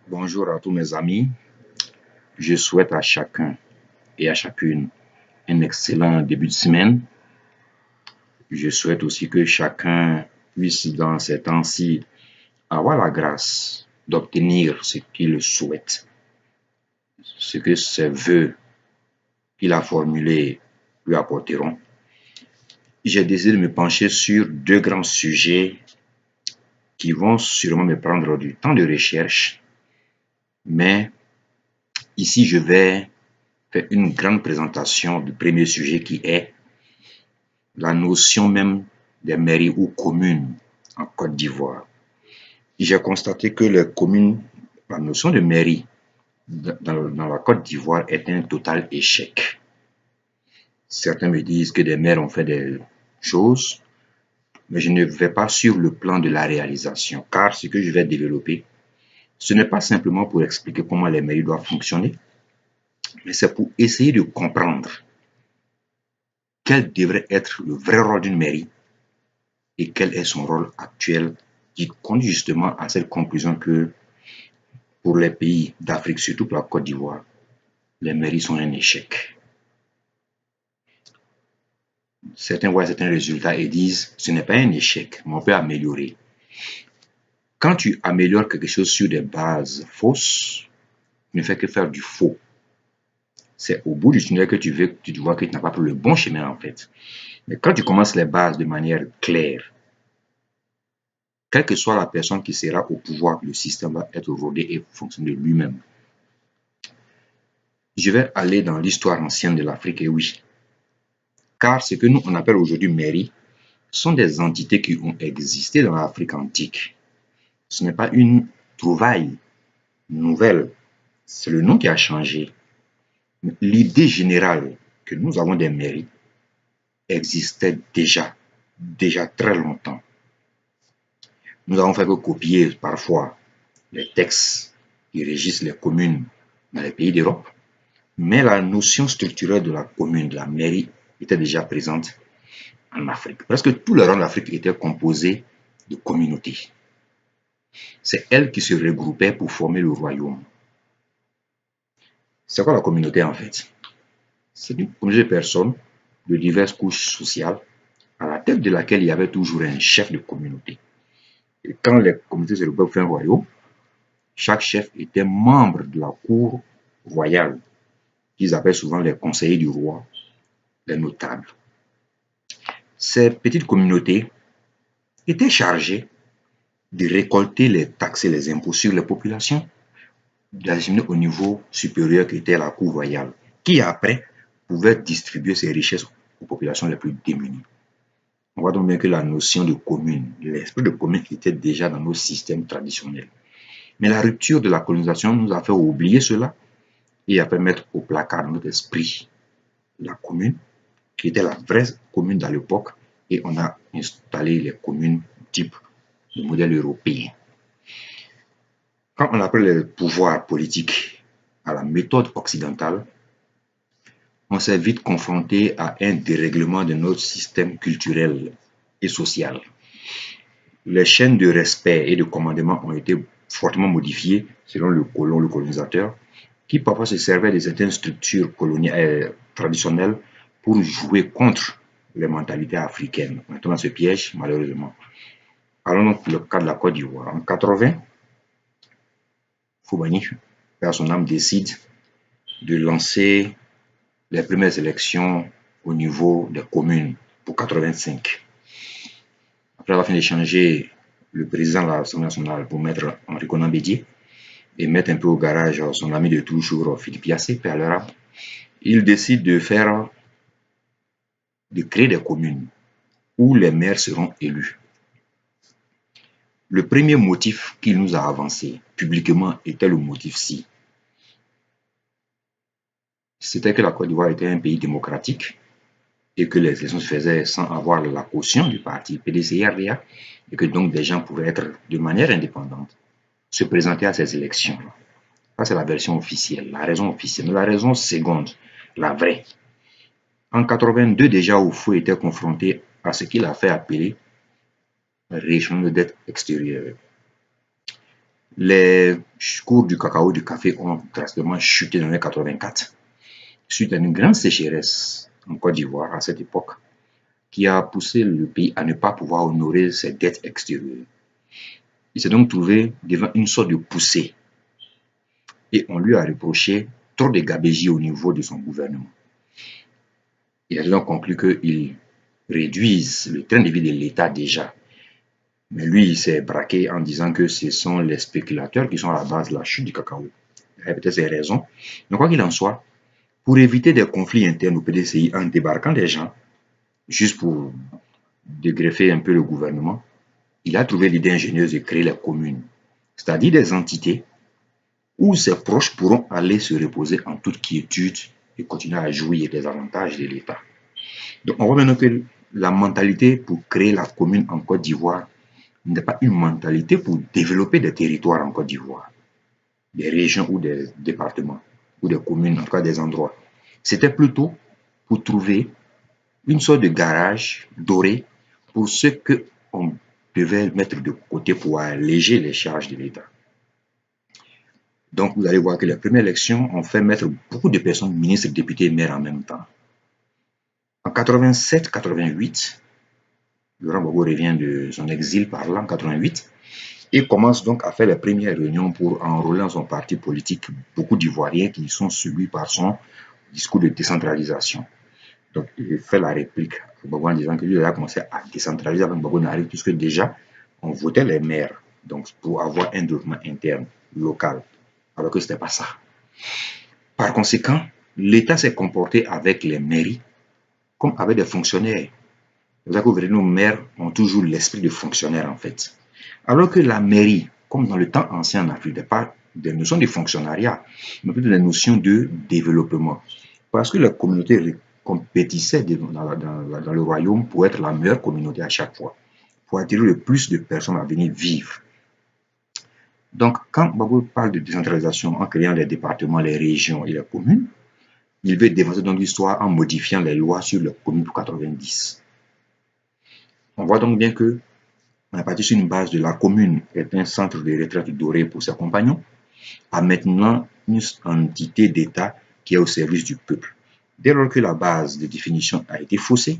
Bonjour à tous mes amis. Je souhaite à chacun et à chacune un excellent début de semaine. Je souhaite aussi que chacun puisse, dans ces temps-ci, avoir la grâce d'obtenir ce qu'il souhaite, ce que ses voeux qu'il a formulés lui apporteront. J'ai décidé de me pencher sur deux grands sujets qui vont sûrement me prendre du temps de recherche, mais ici je vais faire une grande présentation du premier sujet qui est la notion même des mairies ou communes en Côte d'Ivoire. J'ai constaté que les communes, la notion de mairie dans la Côte d'Ivoire est un total échec. Certains me disent que des maires ont fait des choses, mais je ne vais pas sur le plan de la réalisation, car ce que je vais développer, ce n'est pas simplement pour expliquer comment les mairies doivent fonctionner, mais c'est pour essayer de comprendre quel devrait être le vrai rôle d'une mairie et quel est son rôle actuel qui conduit justement à cette conclusion que pour les pays d'Afrique, surtout pour la Côte d'Ivoire, les mairies sont un échec. Certains voient certains résultats et disent ce n'est pas un échec, mais on peut améliorer. Quand tu améliores quelque chose sur des bases fausses, tu ne fais que faire du faux. C'est au bout du tunnel que tu vois que tu n'as pas pris le bon chemin en fait. Mais quand tu commences les bases de manière claire, quelle que soit la personne qui sera au pouvoir, le système va être rodé et fonctionner de lui-même. Je vais aller dans l'histoire ancienne de l'Afrique, et oui. Car ce que nous on appelle aujourd'hui mairie sont des entités qui ont existé dans l'Afrique antique. Ce n'est pas une trouvaille nouvelle, c'est le nom qui a changé. L'idée générale que nous avons des mairies existait déjà très longtemps. Nous avons fait que copier parfois les textes qui régissent les communes dans les pays d'Europe, mais la notion structurelle de la commune, de la mairie, était déjà présente en Afrique. Presque tout le rang de l'Afrique était composé de communautés. C'est elles qui se regroupaient pour former le royaume. C'est quoi la communauté en fait? C'est une communauté de personnes de diverses couches sociales à la tête de laquelle il y avait toujours un chef de communauté. Et quand les communautés se regroupaient pour faire un royaume, chaque chef était membre de la cour royale, qu'ils appellent souvent les conseillers du roi, les notables. Ces petites communautés étaient chargées de récolter les taxes et les impôts sur les populations, d'acheminer au niveau supérieur qui était la cour royale, qui après pouvait distribuer ses richesses aux populations les plus démunies. On voit donc bien que la notion de commune, l'esprit de commune était déjà dans nos systèmes traditionnels. Mais la rupture de la colonisation nous a fait oublier cela et a fait mettre au placard notre esprit la commune, qui était la vraie commune dans l'époque, et on a installé les communes type de modèle européen. Quand on appelle le pouvoir politique à la méthode occidentale, on s'est vite confronté à un dérèglement de notre système culturel et social. Les chaînes de respect et de commandement ont été fortement modifiées selon le colon, le colonisateur, qui parfois se servait de certaines structures traditionnelles pour jouer contre les mentalités africaines. On est dans ce piège, malheureusement. Allons donc le cas de la Côte d'Ivoire. En 80, Foubani, par son âme, décide de lancer les premières élections au niveau des communes pour 85. Après avoir fini d'échanger le président de l'Assemblée nationale pour mettre Henri Konan Bédié et mettre un peu au garage son ami de toujours, Philippe Yassé, il décide de créer des communes où les maires seront élus. Le premier motif qu'il nous a avancé publiquement était le motif-ci. C'était que la Côte d'Ivoire était un pays démocratique et que les élections se faisaient sans avoir la caution du parti PDC-RDA et que donc des gens pouvaient être de manière indépendante se présenter à ces élections-là. Ça, c'est la version officielle, la raison officielle. Mais la raison seconde, la vraie. En 82, déjà, Oufou était confronté à ce qu'il a fait appeler rééchange de dette extérieure. Les cours du cacao et du café ont drastiquement chuté dans les 84 suite à une grande sécheresse en Côte d'Ivoire à cette époque qui a poussé le pays à ne pas pouvoir honorer ses dettes extérieures. Il s'est donc trouvé devant une sorte de poussée et on lui a reproché trop de gabegie au niveau de son gouvernement. Il a donc conclu qu'il réduise le train de vie de l'État déjà. Mais lui, il s'est braqué en disant que ce sont les spéculateurs qui sont à la base de la chute du cacao. Il a peut-être ses raisons. Mais quoi qu'il en soit, pour éviter des conflits internes au PDCI en débarquant des gens, juste pour dégreffer un peu le gouvernement, il a trouvé l'idée ingénieuse de créer les communes, c'est-à-dire des entités où ses proches pourront aller se reposer en toute quiétude et continuer à jouir des avantages de l'État. Donc on voit maintenant que la mentalité pour créer la commune en Côte d'Ivoire n'est pas une mentalité pour développer des territoires en Côte d'Ivoire, des régions ou des départements, ou des communes, en tout cas des endroits. C'était plutôt pour trouver une sorte de garage doré pour ce qu'on devait mettre de côté pour alléger les charges de l'État. Donc vous allez voir que les premières élections ont fait mettre beaucoup de personnes, ministres, députés, maires en même temps. En 87-88, Laurent Gbagbo revient de son exil par là en 88 et commence donc à faire les premières réunions pour enrôler dans son parti politique beaucoup d'Ivoiriens qui sont suivis par son discours de décentralisation. Donc il fait la réplique à Gbagbo en disant que lui a commencé à décentraliser avant Gbagbo n'arrive puisque déjà on votait les maires donc pour avoir un développement interne, local, alors que ce n'était pas ça. Par conséquent, l'État s'est comporté avec les mairies comme avec des fonctionnaires. Vous savez que vous verrez, nos maires ont toujours l'esprit de fonctionnaire en fait. Alors que la mairie, comme dans le temps ancien en Afrique, n'est pas des notions de fonctionnariat, mais plutôt des notions de développement. Parce que la communauté compétissait dans le royaume pour être la meilleure communauté à chaque fois, pour attirer le plus de personnes à venir vivre. Donc, quand Gbagbo parle de décentralisation en créant les départements, les régions et les communes, il veut dévancer donc l'histoire en modifiant les lois sur les communes pour 90. On voit donc bien que on est parti sur une base de la commune est un centre de retraite doré pour ses compagnons, à maintenant une entité d'État qui est au service du peuple. Dès lors que la base de définition a été faussée,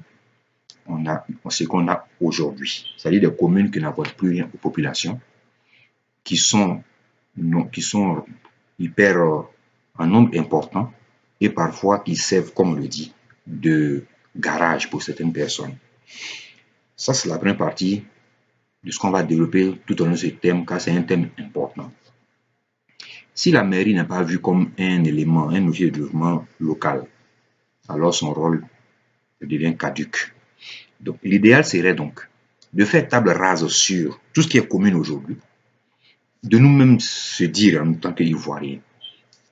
on a ce qu'on a aujourd'hui, c'est-à-dire des communes qui n'apportent plus rien aux populations, qui sont hyper en nombre important et parfois qui servent, comme on le dit, de garage pour certaines personnes. Ça, c'est la première partie de ce qu'on va développer tout au long de ce thème, car c'est un thème important. Si la mairie n'est pas vue comme un élément, un outil de développement local, alors son rôle devient caduc. Donc, l'idéal serait donc de faire table rase sur tout ce qui est commune aujourd'hui, de nous-mêmes se dire en tant qu'Ivoiriens,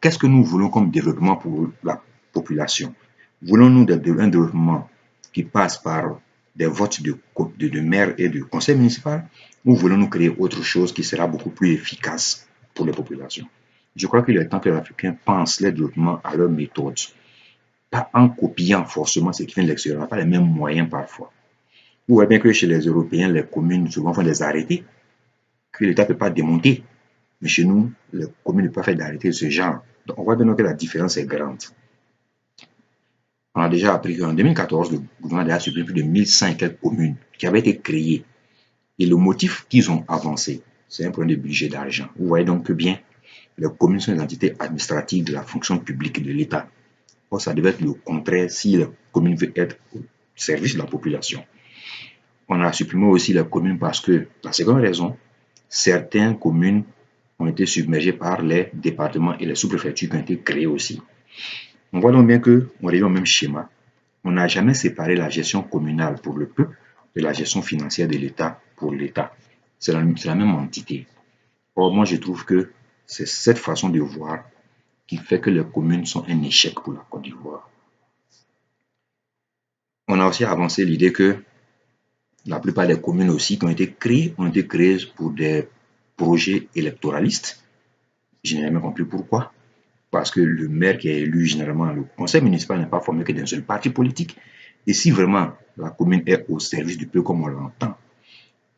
qu'est-ce que nous voulons comme développement pour la population? Voulons-nous un développement qui passe par des votes de maire et de conseil municipal ou voulons-nous créer autre chose qui sera beaucoup plus efficace pour les populations? Je crois qu'il est temps que les Africains pensent les développements à leur méthode, pas en copiant forcément ce qui vient de l'extérieur, on n'a pas les mêmes moyens parfois. Vous voyez bien que chez les Européens, les communes souvent font des arrêtés que l'État ne peut pas démonter. Mais chez nous, les communes ne peuvent pas faire d'arrêtés de ce genre. Donc on voit bien que la différence est grande. On a déjà appris qu'en 2014, le gouvernement a supprimé plus de 1500 communes qui avaient été créées. Et le motif qu'ils ont avancé, c'est un problème de budget d'argent. Vous voyez donc que bien, les communes sont des entités administratives de la fonction publique de l'État. Or, ça devait être le contraire si les communes veulent être au service de la population. On a supprimé aussi les communes parce que, la seconde raison, certaines communes ont été submergées par les départements et les sous-préfectures qui ont été créées aussi. On voit donc bien qu'on revient au même schéma. On n'a jamais séparé la gestion communale pour le peuple de la gestion financière de l'État pour l'État. C'est la même entité. Or, moi, je trouve que c'est cette façon de voir qui fait que les communes sont un échec pour la Côte d'Ivoire. On a aussi avancé l'idée que la plupart des communes aussi qui ont été créées pour des projets électoralistes. Je n'ai jamais compris pourquoi. Parce que le maire qui est élu, généralement, le conseil municipal n'est pas formé que d'un seul parti politique. Et si vraiment la commune est au service du peuple comme on l'entend,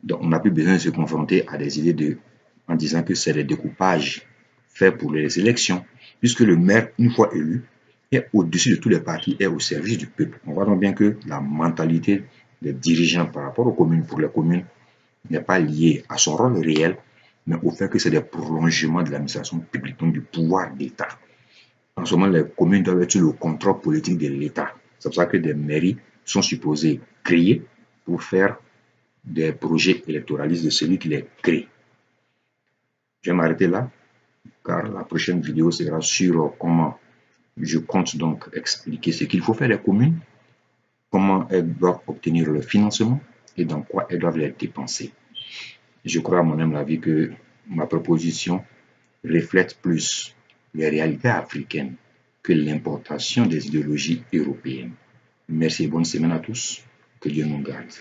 donc on n'a plus besoin de se confronter à des idées de en disant que c'est des découpages faits pour les élections, puisque le maire, une fois élu, est au-dessus de tous les partis, est au service du peuple. On voit donc bien que la mentalité des dirigeants par rapport aux communes, pour les communes, n'est pas liée à son rôle réel, mais au fait que c'est des prolongements de l'administration publique, donc du pouvoir d'État. En ce moment, les communes doivent être sous le contrôle politique de l'État. C'est pour ça que des mairies sont supposées créer pour faire des projets électoralistes de celui qui les crée. Je vais m'arrêter là, car la prochaine vidéo sera sur comment je compte donc expliquer ce qu'il faut faire les communes, comment elles doivent obtenir le financement et dans quoi elles doivent les dépenser. Je crois à mon humble avis que ma proposition reflète plus les réalités africaines que l'importation des idéologies européennes. Merci et bonne semaine à tous. Que Dieu nous garde.